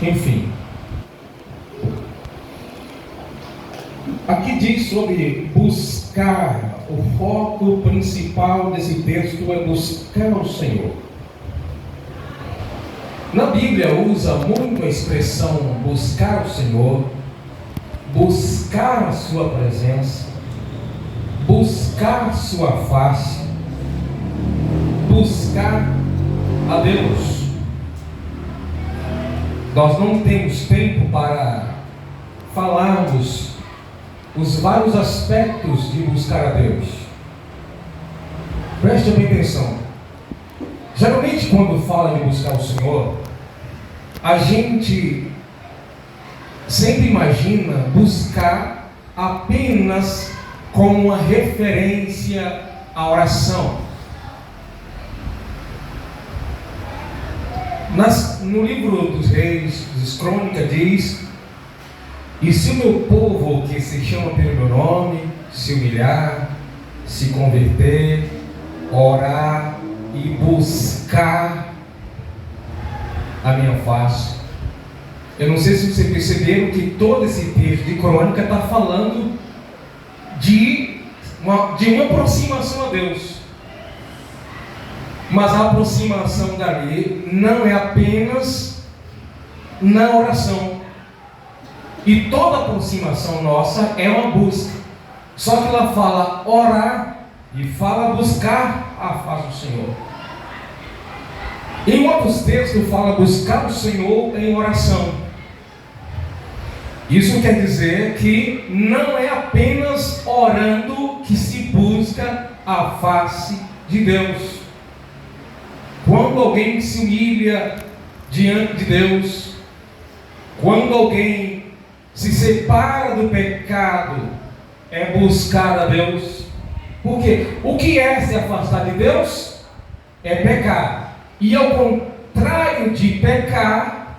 Enfim. Aqui diz sobre buscar. O foco principal desse texto é buscar o Senhor. Na Bíblia usa muito a expressão buscar o Senhor, buscar a sua presença, buscar sua face, buscar a Deus. Nós não temos tempo para falarmos os vários aspectos de buscar a Deus. Preste bem atenção. Geralmente quando fala de buscar o Senhor, a gente sempre imagina buscar apenas como uma referência à oração. No livro dos Reis, dos Crônicas, diz: e se o meu povo, que se chama pelo meu nome, se humilhar, se converter, orar e buscar a minha face. Eu não sei se vocês perceberam que todo esse texto de Crônica está falando de uma aproximação a Deus. Mas a aproximação dali não é apenas na oração. E toda aproximação nossa é uma busca. Só que ela fala orar e fala buscar a face do Senhor. Em outros textos fala buscar o Senhor em oração. Isso quer dizer que não é apenas orando que se busca a face de Deus. Quando alguém se humilha diante de Deus, quando alguém se separa do pecado, é buscar a Deus. Porque o que é se afastar de Deus? É pecar. E ao contrário de pecar,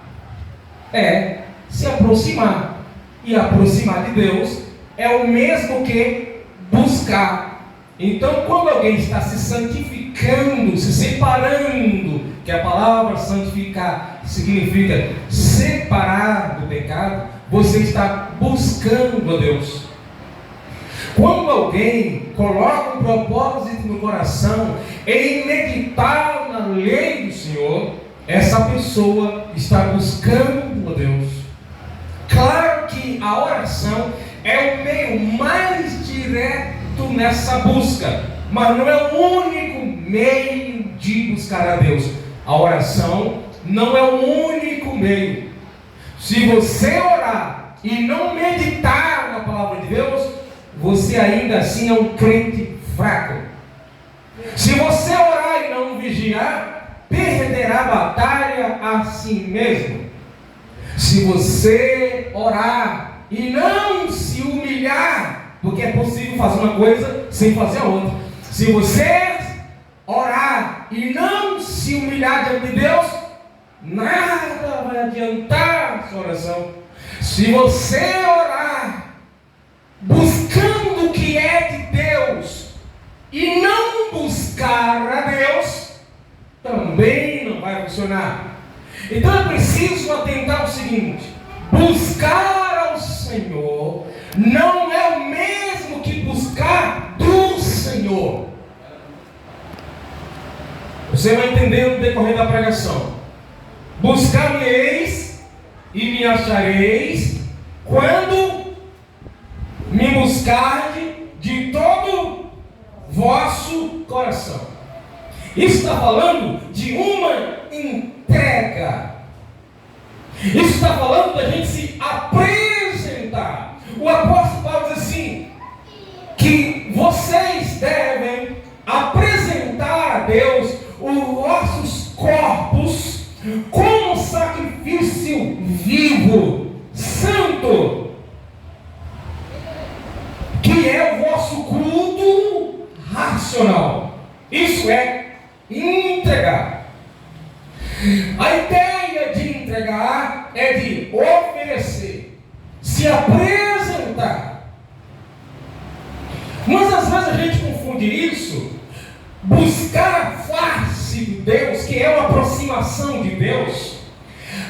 é se aproximar. E aproximar de Deus é o mesmo que buscar. Então, quando alguém está se santificando, se separando, que a palavra santificar significa separar do pecado, você está buscando a Deus. Quando alguém coloca um propósito no coração em meditar na lei do Senhor, essa pessoa está buscando a Deus. Claro que a oração é o meio mais direto nessa busca, mas não é o único meio de buscar a Deus. A oração não é o único meio. Se você orar e não meditar na palavra de Deus, você ainda assim é um crente fraco. Se você orar e não vigiar, perderá a batalha a si mesmo. Se você orar e não se humilhar, porque é possível fazer uma coisa sem fazer a outra. Se você orar e não se humilhar diante de Deus, nada vai adiantar a sua oração. Se você orar buscando o que é de Deus e não buscar a Deus, também não vai funcionar. Então é preciso atentar ao seguinte: buscar ao Senhor não é o mesmo que buscar do Senhor. Você vai entender no decorrer da pregação. Buscar-me-eis e me achareis quando me buscarde de todo vosso coração. Isso está falando de uma entrega. Isso está falando da gente se apresentar. O apóstolo Paulo diz assim, que vocês devem apresentar a Deus os vossos corpos como sacrifício vivo, santo, que é o vosso culto racional. Isso é entregar. A ideia de entregar é de oferecer, se apresentar. Mas às vezes a gente confunde isso, buscar a face de Deus, que é uma aproximação de Deus.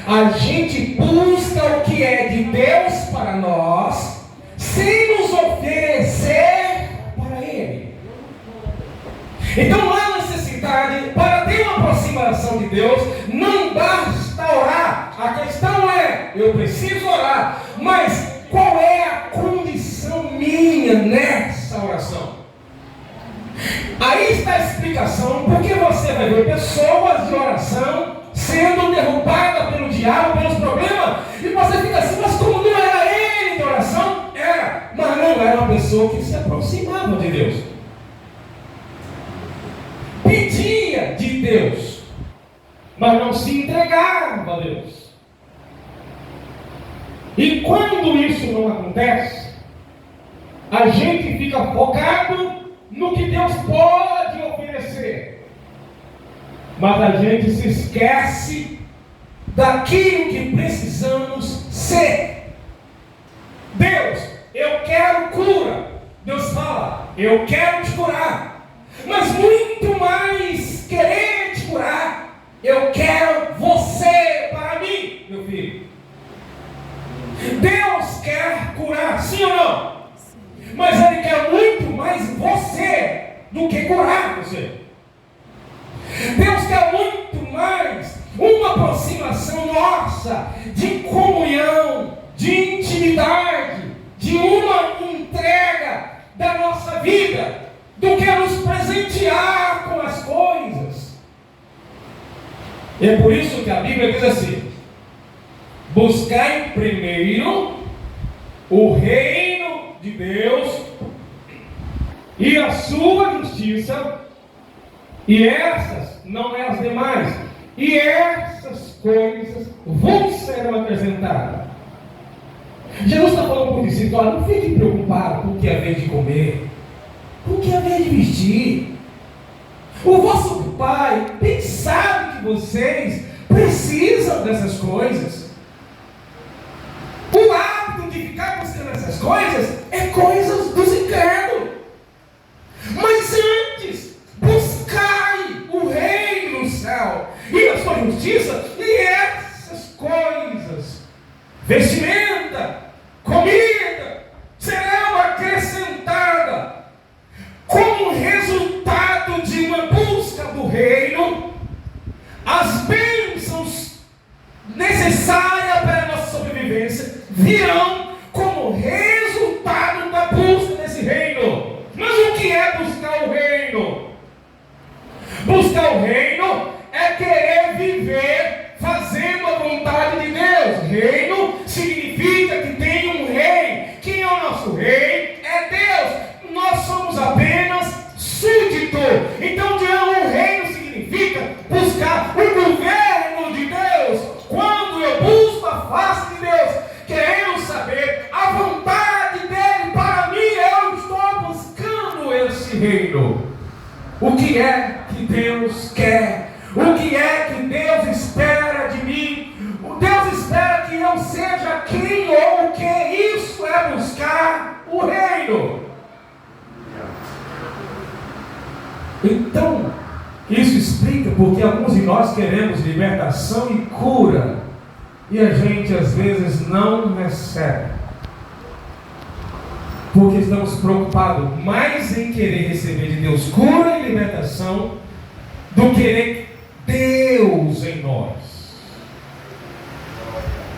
A gente busca o que é de Deus para nós, sem nos oferecer para Ele. Então não há necessidade, para ter uma aproximação de Deus, não basta orar. A questão é, eu preciso orar, mas qual é a condição minha nessa oração? Aí está a explicação, porque você vai ver pessoas de oração sendo derrubadas pelo diabo, pelos problemas, e você fica assim, mas como não era ele de oração? Era, mas não era uma pessoa que se aproximava de Deus. Pedia de Deus, mas não se entregava a Deus. E quando isso não acontece, a gente fica focado no que Deus pode oferecer, mas a gente se esquece daquilo que precisamos ser. Deus, eu quero cura. Deus fala, eu quero te curar, mas muito mais querer te curar, eu quero você para mim, meu filho. Deus quer curar, sim ou não? Mas Ele quer muito mais você do que curar você. Deus quer muito mais uma aproximação nossa de comunhão, de intimidade, de uma entrega da nossa vida, do que nos presentear com as coisas. E é por isso que a Bíblia diz assim: buscai primeiro o reino de Deus e a sua justiça, e essas, não é as demais, e essas coisas vos serão acrescentadas. Jesus está falando para os discípulos: olha, não fiquem preocupados com o que é vez de comer, com o que é vez de vestir. O vosso Pai bem sabe que vocês precisam dessas coisas. O hábito de ficar buscando essas coisas é coisas dos incrédulos. Mas antes, buscai o reino do céu e a sua justiça, e essas coisas, vestimenta, comida, serão acrescentadas. Como resultado de uma busca do reino, as bênçãos necessárias para a nossa sobrevivência virão como resultado da busca desse reino. Mas o que é buscar o reino? Buscar o reino é querer viver fazendo a vontade de Deus. Reino significa que tem um rei. Quem é o nosso rei? É Deus. Nós somos apenas súdito. Então, o reino significa buscar o governo de Deus. Quando eu busco a face de Deus, querendo saber a vontade dele para mim, eu estou buscando esse reino. O que é que Deus quer? O que é que Deus espera de mim? Deus espera que eu seja quem ou o que? Isso é buscar o reino. Então, isso explica porque alguns de nós queremos libertação e cura, e a gente às vezes não recebe, porque estamos preocupados mais em querer receber de Deus cura e libertação do que querer Deus em nós.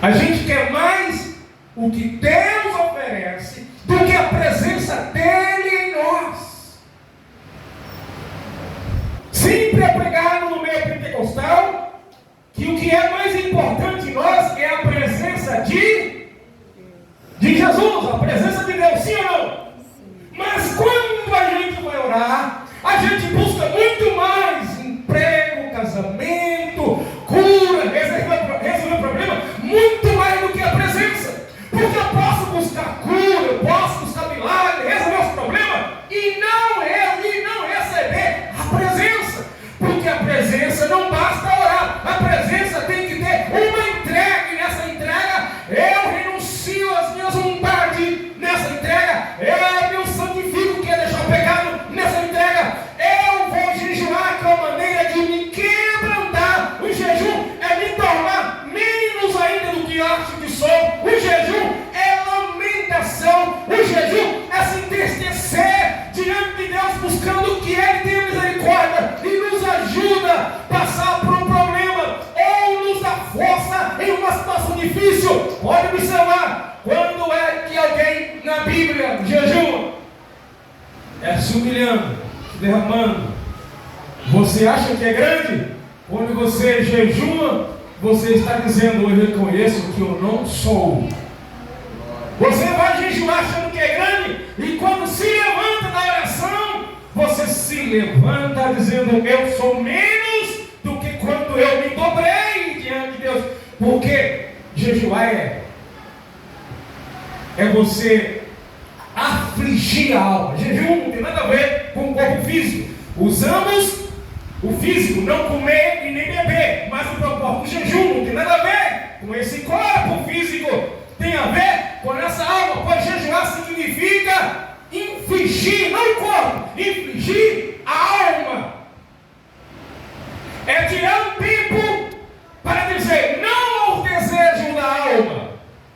A gente quer mais o que Deus oferece do que a presença dele em nós. Sempre é pregado no meio pentecostal que o que é mais importante em nós é a presença de Jesus, a presença de Deus, sim ou não? Mas quando a gente vai orar, a gente busca muito mais emprego, casamento, cura, resolver o problema, muito mais do que a presença. Porque eu posso buscar cura, eu posso buscar milagre, resolver os problemas e não receber a presença. Porque a presença não basta orar, a presença tem que ter uma entrega, e nessa entrega eu renuncio às minhas vontades sou. O jejum é lamentação. O jejum é se entristecer diante de Deus, buscando que Ele tenha misericórdia e nos ajuda a passar por um problema ou nos dá força em uma situação difícil. Pode observar, quando é que alguém na Bíblia jejua? É se humilhando, se derramando. Você acha que é grande? Quando você jejua, você está dizendo: eu reconheço que eu não sou. Você vai jejuar achando que é grande, e quando se levanta da oração, você se levanta dizendo: eu sou menos do que quando eu me dobrei diante de Deus. Porque jejuar é você afligir a alma. Jejum não tem nada a ver com o corpo físico. Usamos o físico, não comer e nem beber, mas o propósito do jejum não tem nada a ver com esse corpo físico, tem a ver com essa alma. Pois jejuar significa infligir, não o corpo, infligir a alma. É tirar um tempo para dizer não ao desejo da alma,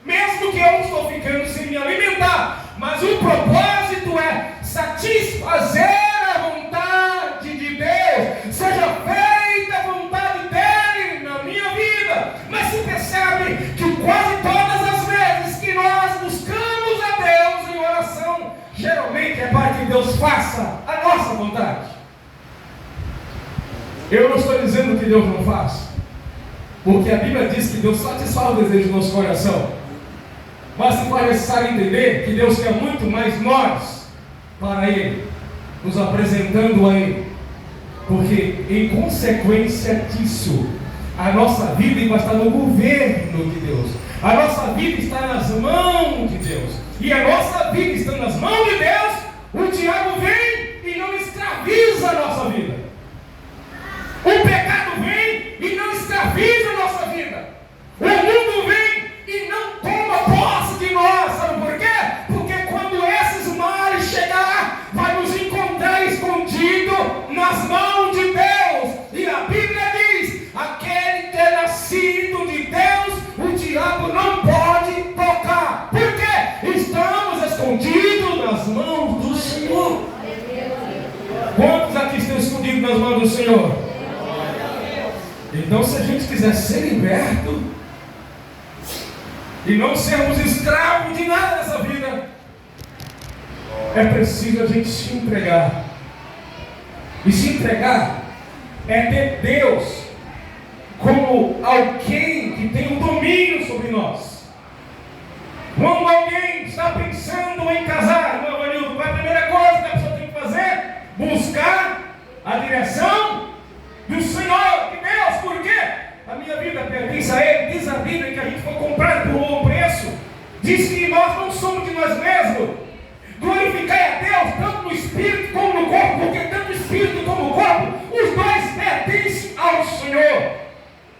mesmo que eu estou ficando sem me alimentar, mas o propósito é satisfazer a vontade de Deus, seja feita a vontade dele na minha vida. Mas se percebe que quase todas as vezes que nós buscamos a Deus em oração, geralmente é para que Deus faça a nossa vontade. Eu não estou dizendo que Deus não faz, porque a Bíblia diz que Deus satisfaz o desejo do nosso coração. Mas se faz necessário entender que Deus quer muito mais nós para Ele, nos apresentando a Ele, porque em consequência disso, a nossa vida vai estar no governo de Deus, a nossa vida está nas mãos de Deus, e a nossa vida está nas mãos de Deus. O diabo vem e não escraviza a nossa vida, o pecado vem e não escraviza a nossa vida, o mundo vem e não toma posse de nós. Sabe por quê? Porque quando esses males chegar, vai nos encontrar escondido nas mãos de Deus. E a Bíblia diz: aquele que é nascido de Deus, o diabo não pode tocar. Por quê? Estamos escondidos nas mãos do Senhor. Quantos aqui estão escondidos nas mãos do Senhor? Então, se a gente quiser ser liberto e não sermos escravos de nada nessa vida, é preciso a gente se entregar. E se entregar é ter Deus como alguém que tem o domínio sobre nós. Quando alguém está pensando em casar, meu amigo, qual é a primeira coisa que a pessoa tem que fazer? Buscar a direção do Senhor, de Deus. Por quê? A minha vida pertence a Ele. Diz a Bíblia que a gente foi comprado por um bom preço. Diz que nós não somos de nós mesmos. Glorificai a Deus tanto no Espírito como no corpo, porque tanto o Espírito como o corpo, os dois pertencem ao Senhor.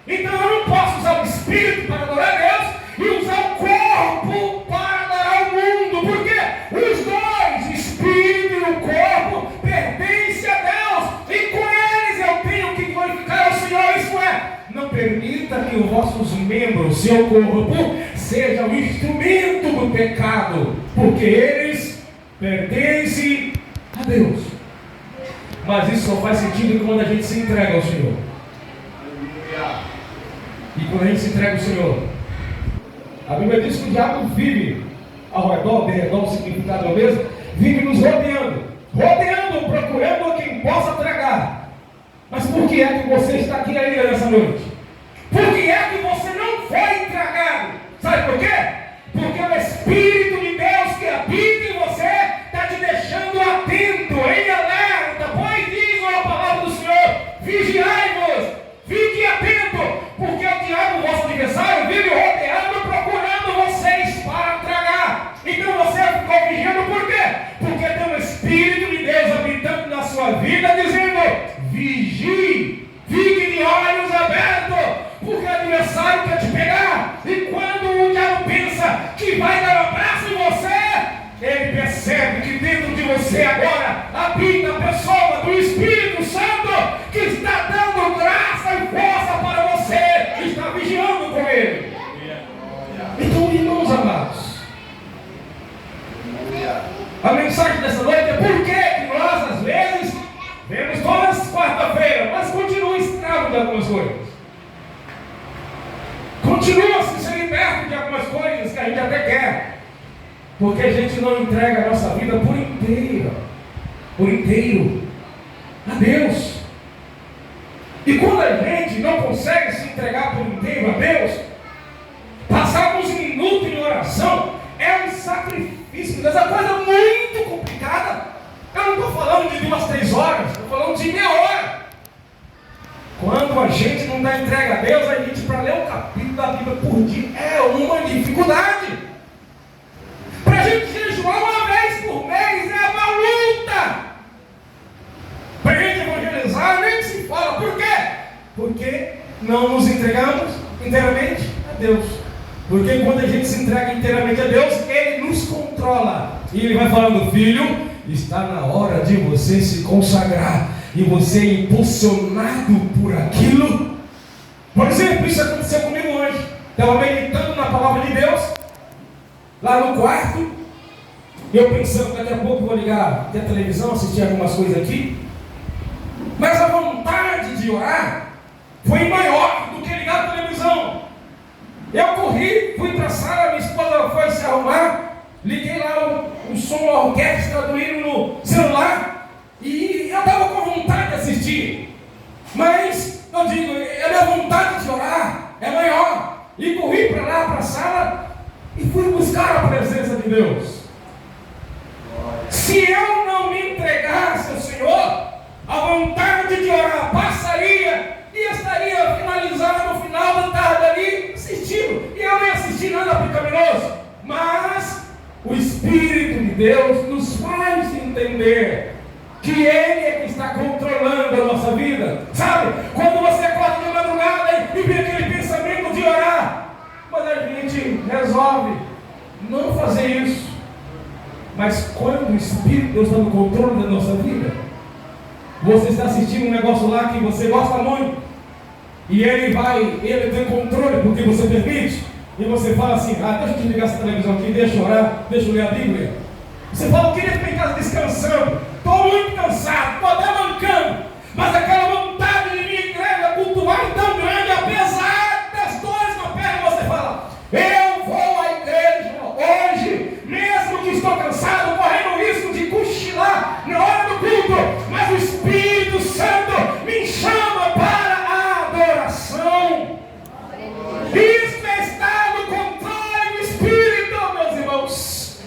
Então eu não posso usar o Espírito para adorar a Deus e usar o corpo para adorar o mundo, porque os dois, o Espírito e o corpo, pertencem a Deus, e com eles eu tenho que glorificar ao Senhor. Isso é, não permita que os vossos membros, seu corpo, sejam um instrumento do pecado, porque eles pertencem a Deus. Mas isso só faz sentido quando a gente se entrega ao Senhor. E quando a gente se entrega ao Senhor, a Bíblia diz que o diabo vive ao redor, de redor, o significado é o mesmo, vive nos rodeando, procurando quem possa tragar. Mas por que é que você está aqui ainda nessa noite? Por que é que você não foi tragado? Sabe por quê? Porque o Espírito de Deus que habita em você está te deixando atento, em alerta. Pois diz a palavra do Senhor: vigiai-vos, fique atento, porque o diabo, vosso adversário, vive rodeando, procurando vocês para tragar. Então você ficou vigiando por quê? Porque tem um Espírito de Deus habitando na sua vida, dizendo: vigie, fique de olhos abertos, porque o adversário a gente até quer, porque a gente não entrega a nossa vida por inteiro a Deus. E quando a gente não consegue se entregar por inteiro a Deus, passar uns minutos em oração é um sacrifício, mas é uma coisa muito complicada. Eu não estou falando de 2, 3 horas, estou falando de meia hora. Quando a gente não dá entrega a Deus, a gente, para ler um capítulo da Bíblia por dia, é uma dificuldade. Para a gente jejuar uma vez por mês é uma luta. Para a gente evangelizar nem se fala. Por quê? Porque não nos entregamos inteiramente a Deus. Porque quando a gente se entrega inteiramente a Deus, Ele nos controla. E Ele vai falando: filho, está na hora de você se consagrar. E você é impulsionado por aquilo. Por exemplo, isso aconteceu comigo hoje. Estava meditando na palavra de Deus, lá no quarto. E eu pensando, daqui a pouco vou ligar a televisão, assistir algumas coisas aqui. Mas a vontade de orar foi maior do que ligar a televisão. Eu corri, fui para a sala, minha esposa foi se arrumar, liguei lá o som, a orquestra do hino no celular, e eu estava com vontade de assistir. Mas eu digo, a minha vontade de orar é maior. E corri para lá, para a sala, e fui buscar a presença de Deus. Se eu não me entregasse ao Senhor, a vontade de orar passaria e estaria finalizada no final da tarde ali assistindo. E eu nem assisti nada pecaminoso. Mas o Espírito de Deus nos faz entender que Ele é que está controlando a nossa vida. Sabe? Quando você acorda de madrugada e vê aquele pensamento de orar, mas a gente resolve não fazer isso. Mas quando o Espírito de Deus está no controle da nossa vida, você está assistindo um negócio lá que você gosta muito, e ele tem controle porque você permite, e você fala assim: deixa eu desligar essa televisão aqui, deixa eu orar, deixa eu ler a Bíblia. Você fala: eu queria ficar em casa descansando, estou muito cansado, estou até mancando, mas aquela vontade de minha igreja cultuar é tão grande, apesar das dores na perna, você fala: eu vou à igreja hoje, mesmo que estou cansado, correndo o risco de cochilar na hora do culto, mas o Espírito Santo me chama para a adoração. Isso está no controle do Espírito, meus irmãos.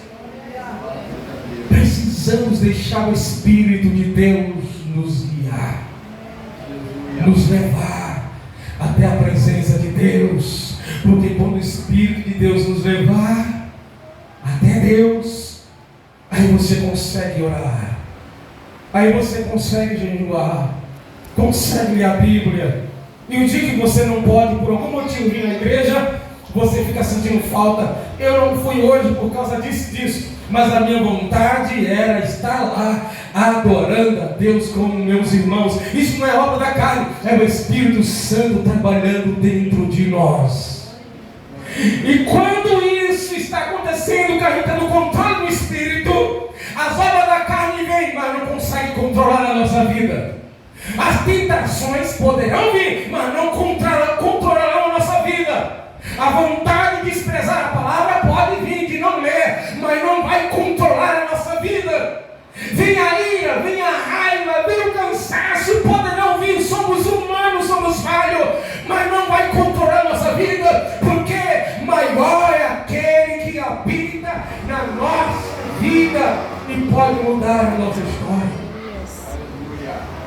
Precisamos deixar o Espírito de Deus nos guiar, nos levar até a presença de Deus. Porque quando o Espírito de Deus nos levar até Deus, aí você consegue orar, aí você consegue jejuar, consegue ler a Bíblia. E o dia que você não pode, por algum motivo, vir na igreja, você fica sentindo falta. Eu não fui hoje por causa disso, mas a minha vontade era estar lá adorando a Deus com meus irmãos. Isso não é obra da carne, é o Espírito Santo trabalhando dentro de nós. E quando isso está acontecendo, que a gente está no controle do Espírito, as obras da carne vêm, mas não conseguem controlar a nossa vida. As tentações poderão vir, mas não controlarão a nossa vida. A vontade de desprezar a palavra pode vir, de não ler, mas não vai controlar a nossa vida. Vem a ira, vem a raiva, vem o cansaço, poderão vir, somos humanos, somos falhos, mas não vai controlar a nossa vida, porque maior é aquele que habita na nossa vida e pode mudar a nossa história.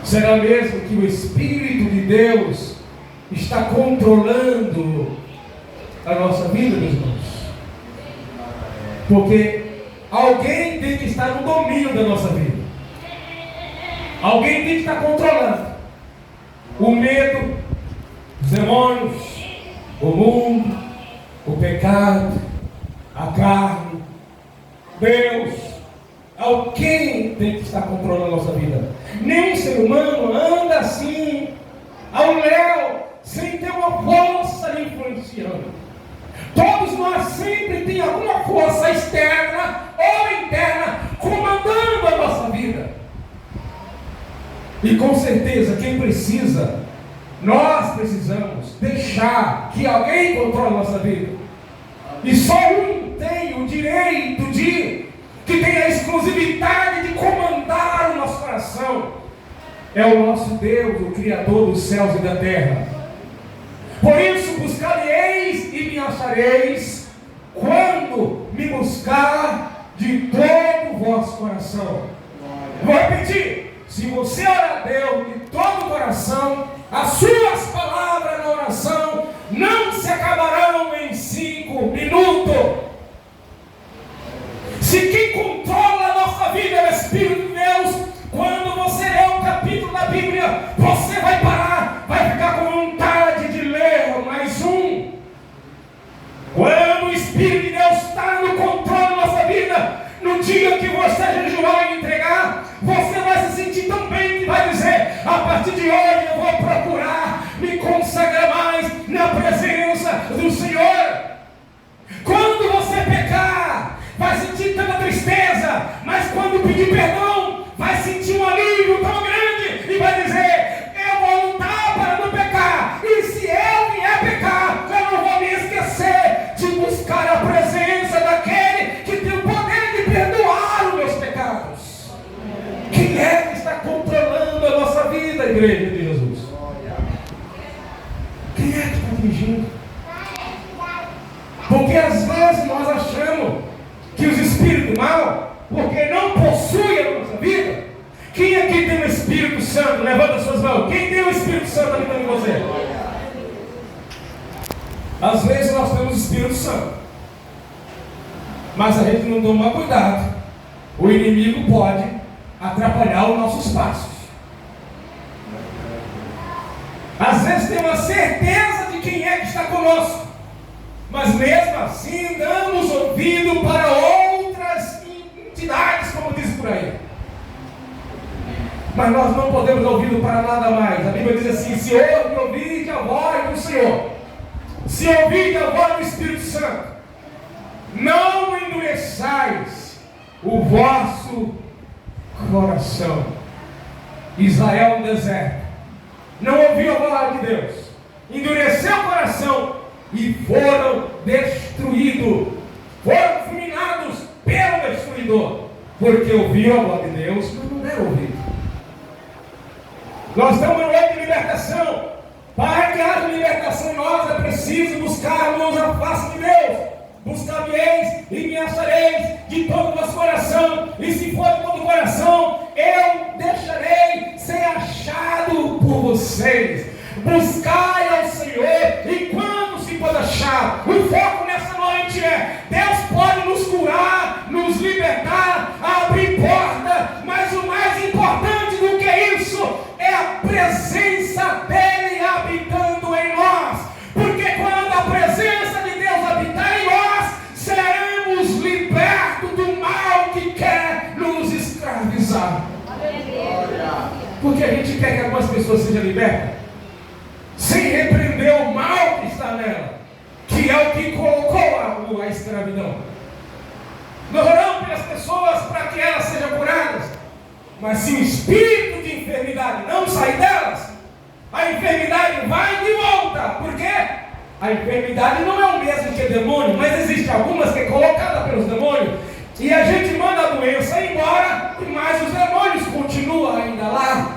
Será mesmo que o Espírito de Deus está controlando a nossa vida, meus irmãos? Porque alguém tem que estar no domínio da nossa vida. Alguém tem que estar controlando o medo, os demônios, o mundo, o pecado, a carne, Deus. Alguém tem que estar controlando a nossa vida. Nenhum ser humano anda assim, ao léu, sem ter uma força lhe influenciando. Todos nós sempre tem alguma força externa ou interna comandando a nossa vida. E com certeza quem precisa, nós precisamos deixar que alguém controle a nossa vida. E só um tem o direito que tem a exclusividade de comandar o nosso coração. É o nosso Deus, o Criador dos céus e da terra. Por isso buscareis e me achareis, quando me buscar de todo o vosso coração. Vou repetir: se você orar a Deus de todo o coração, as suas palavras na oração não se acabarão em 5 minutos. Se quem controla a nossa vida é o Espírito de Deus, quando você lê um capítulo da Bíblia, você vai parar, vai ficar com vontade de ler mais um. Quando o Espírito de Deus está no controle da nossa vida, no dia que você jejuar e entregar, você vai se sentir tão bem que vai dizer: a partir de hoje eu vou procurar me consagrar mais na presença do Senhor. Quando você pecar, vai sentir tanta tristeza, mas quando pedir perdão, vai sentir um alívio tão grande e vai dizer: eu vou lutar para não pecar, e se eu vier pecar, eu não vou me esquecer de buscar a presença daquele que tem o poder de perdoar os meus pecados. Quem é que está controlando a nossa vida, igreja de Jesus? Quem é que está dirigindo? Porque às vezes nós achamos que os espíritos maus, porque não possuem a nossa vida. Quem aqui tem o Espírito Santo? Levanta as suas mãos. Quem tem o Espírito Santo habitando em você? Às vezes nós temos o Espírito Santo, mas a gente não toma cuidado. O inimigo pode atrapalhar os nossos passos. Às vezes temos a certeza de quem é que está conosco, mas mesmo assim damos ouvido para outras entidades, como diz por aí. Mas nós não podemos ouvir para nada mais. A Bíblia diz assim: se ouvide a voz do Senhor, se ouvide a voz do Espírito Santo, não endureçais o vosso coração. Israel no deserto não ouviu a voz de Deus, endureceu o coração e foram destruídos, foram fulminados pelo destruidor, porque ouviu a voz de Deus, mas não deram ouvido. Nós estamos no meio de libertação. Para que haja libertação em nós, é preciso buscarmos a face de Deus. Buscar-me-eis e me achareis de todo o vosso coração, e se for de todo o coração, eu deixarei ser achado por vocês. Buscai ao Senhor enquanto se pode achar. O foco nessa noite é: Deus pode nos curar, nos libertar, abrir porta, mas o mais importante do que isso é a presença dele habitando em nós. Porque quando a presença de Deus habitar em nós, seremos libertos do mal que quer nos escravizar. Porque a gente quer que algumas pessoas sejam libertas sem repreender o mal que está nela, que é o que colocou a escravidão. Nós oramos pelas pessoas para que elas sejam curadas, mas se o espírito de enfermidade não sair delas, a enfermidade vai de volta. Por quê? A enfermidade não é o mesmo que demônio, mas existe algumas que é colocada pelos demônios, e a gente manda a doença embora, mas os demônios continuam ainda lá.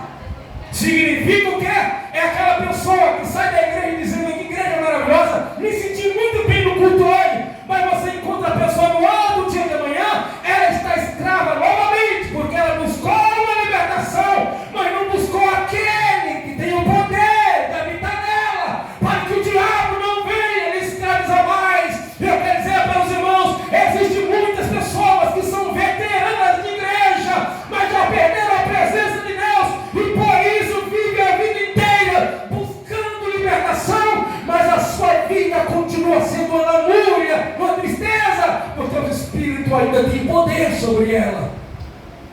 Significa o quê? É aquela pessoa que sai da igreja dizendo: que igreja maravilhosa, me senti muito bem no culto hoje, mas você encontra a pessoa no outro dia de manhã, ela está escrava novamente, porque ela buscou uma libertação, mas não buscou aquele que tem o poder de habitar nela, para que o diabo não venha lhe escravizar mais. Eu quero dizer para os irmãos: existem muitas pessoas que são veteranas de igreja, mas já perderam a presença de Deus, e por isso vivem a vida inteira buscando libertação, mas a sua vida continua sendo uma lamúria, uma tristeza, porque o Espírito ainda tem poder sobre ela.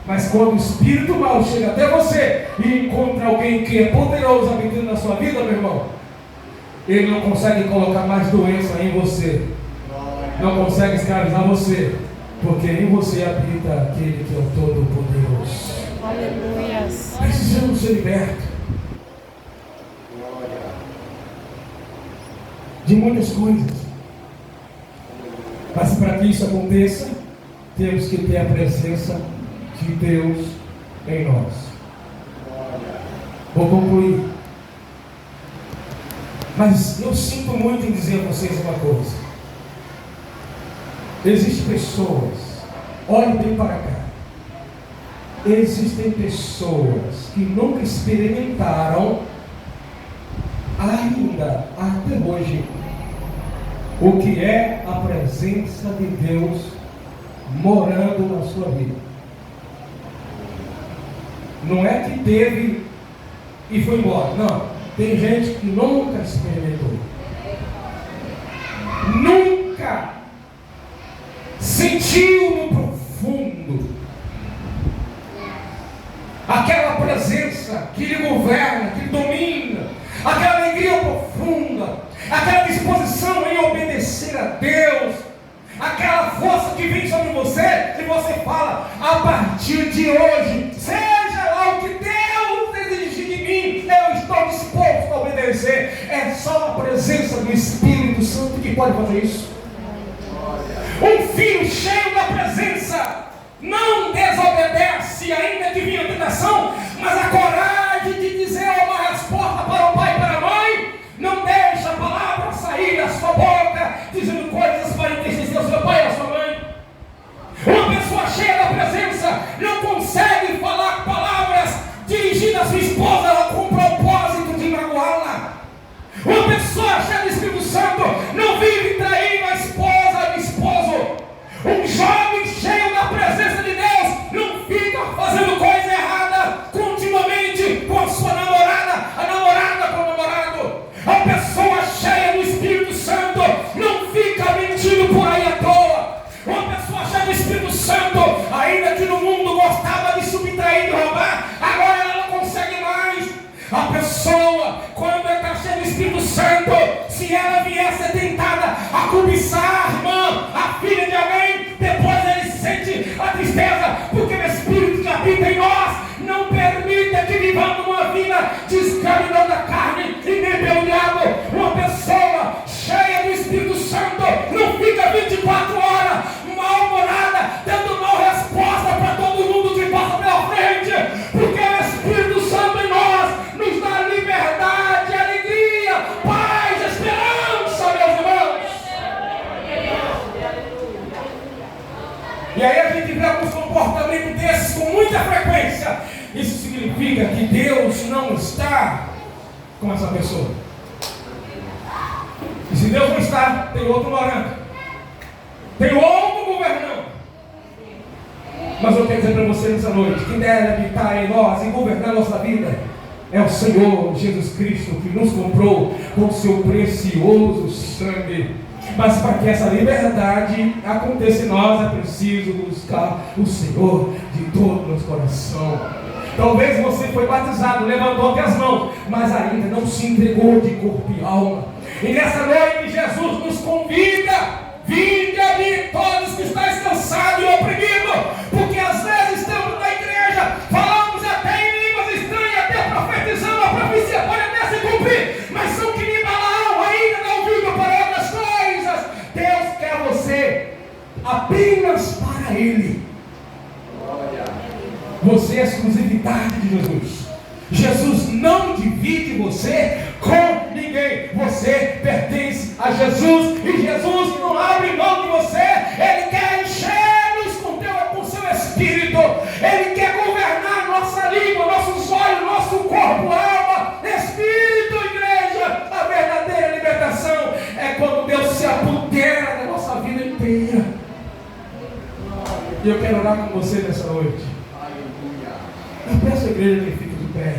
Mas quando o Espírito mau chega até você e encontra alguém que é poderoso habitando na sua vida, meu irmão, ele não consegue colocar mais doença em você, não consegue escravizar você, porque em você habita aquele que é o Todo-Poderoso. Aleluia. Precisamos ser libertos de muitas coisas. Mas para que isso aconteça, temos que ter a presença de Deus em nós. Vou concluir. Mas eu sinto muito em dizer a vocês uma coisa. Existem pessoas, olhem bem para cá. Existem pessoas que nunca experimentaram ainda, até hoje, o que é a presença de Deus morando na sua vida. Não é que teve e foi embora, não. Tem gente que nunca experimentou, nunca sentiu no profundo aquela presença que lhe governa, que lhe domina, aquela alegria profunda, aquela disposição em obedecer a Deus, aquela força que vem sobre você e você fala: a partir de hoje, seja lá o que Deus exigir de mim, eu estou disposto a obedecer. É só a presença do Espírito Santo que pode fazer isso. Um filho cheio da presença não desobedece, ainda que vinha a tentação, mas a coragem de dizer uma resposta para o pai e para a mãe, não deixa a palavra sair da sua boca, dizendo coisas para entristecer o seu pai e a sua mãe. Uma pessoa cheia da presença não consegue falar palavras dirigidas à sua esposa com o propósito de magoá-la. Uma pessoa cheia do Espírito Santo não vive traindo a esposa do esposo. Um jovem cheio da presença de Deus não fica fazendo coisa errada continuamente com a sua namorada, a namorada com o namorado. A pessoa cheia do Espírito Santo não fica mentindo por aí à toa. Uma pessoa cheia do Espírito Santo, ainda que no mundo gostava de subtrair e roubar, agora ela não consegue mais. A pessoa, quando está cheia do Espírito Santo, se ela vier ser tentada a cobiçar a irmã, a filha de alguém, depois ele sente a tristeza, porque o Espírito que habita em nós não permite que vivamos uma vida descaminhando a carne e nem pelo diabo. Uma pessoa cheia do Espírito Santo não fica 24 horas mal-humorada, dando mal resposta para todo mundo que passa pela frente, porque o Espírito Santo em nós nos dá liberdade, alegria, paz, esperança, meus irmãos. E aí a gente vê alguns comportamentos desses com muita frequência. Isso significa que Deus não está com essa pessoa. E se Deus não está, tem outro morando, tem outro governando. Mas eu quero dizer para você nessa noite, quem deve habitar em nós e governar a nossa vida é o Senhor Jesus Cristo, que nos comprou com o seu precioso sangue. Mas para que essa liberdade aconteça em nós, é preciso buscar o Senhor de todo o nosso coração. Talvez você foi batizado, levantou até as mãos, mas ainda não se entregou de corpo e alma. E nessa noite Jesus nos convida: vinde a mim todos que estáis cansados e oprimidos, porque às vezes estamos na igreja, falamos até em línguas estranhas, até profetizando, a profecia pode até se cumprir, mas são que nem Balaão, ainda não ouvindo para outras coisas. Deus quer você apenas para Ele. Você é a exclusividade de Jesus. Jesus não divide você com ninguém. Você pertence a Jesus e Jesus não abre mão de você. Ele quer encher-nos com seu Espírito. Ele quer governar nossa língua, nossos olhos, nosso corpo, alma, Espírito, igreja. A verdadeira libertação é quando Deus se apodera da nossa vida inteira. E eu quero orar com você nessa noite. Eu peço à igreja que fique de pé.